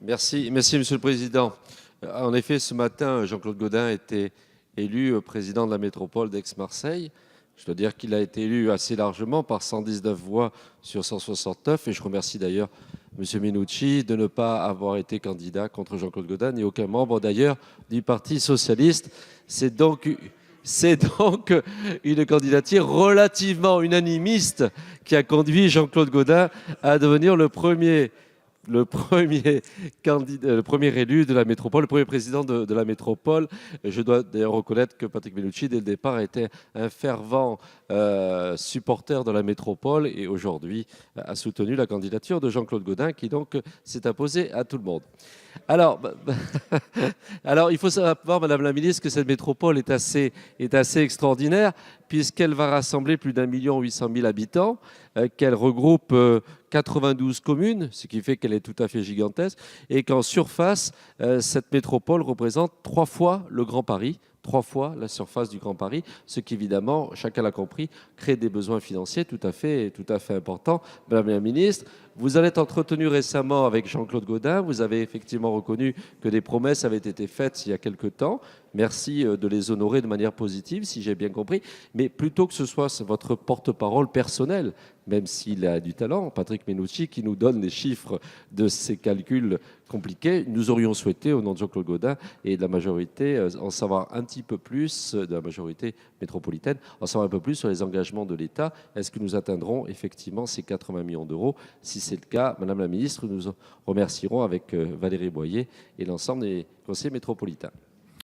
Merci, Monsieur le Président. En effet, ce matin, Jean-Claude Gaudin était élu président de la métropole d'Aix-Marseille. Je dois dire qu'il a été élu assez largement par 119 voix sur 169. Et je remercie d'ailleurs Monsieur Minucci de ne pas avoir été candidat contre Jean-Claude Gaudin, ni aucun membre d'ailleurs du Parti socialiste. C'est donc une candidature relativement unanimiste qui a conduit Jean-Claude Gaudin à devenir le premier élu de la métropole, le premier président de la métropole. Je dois d'ailleurs reconnaître que Patrick Minucci, dès le départ, était un fervent supporter de la métropole et aujourd'hui a soutenu la candidature de Jean-Claude Gaudin qui donc s'est imposé à tout le monde. Alors, alors, il faut savoir, Madame la Ministre, que cette métropole est assez extraordinaire puisqu'elle va rassembler plus d'1,8 million habitants, qu'elle regroupe 92 communes, ce qui fait qu'elle est tout à fait gigantesque, et qu'en surface, cette métropole représente 3 fois le Grand Paris, 3 fois la surface du Grand Paris, ce qui évidemment, chacun l'a compris, crée des besoins financiers tout à fait importants. Madame la Ministre, vous en êtes entretenu récemment avec Jean-Claude Gaudin, vous avez effectivement reconnu que des promesses avaient été faites il y a quelque temps. Merci de les honorer de manière positive, si j'ai bien compris. Mais plutôt que ce soit votre porte-parole personnel, même s'il a du talent, Patrick Minucci, qui nous donne les chiffres de ces calculs compliqués, nous aurions souhaité, au nom de Jean-Claude Gaudin et de la majorité, en savoir un petit peu plus, de la majorité métropolitaine, en savoir un peu plus sur les engagements de l'État. Est-ce que nous atteindrons effectivement ces 80 millions d'euros? Si c'est le cas, Madame la Ministre, nous remercierons avec Valérie Boyer et l'ensemble des conseillers métropolitains.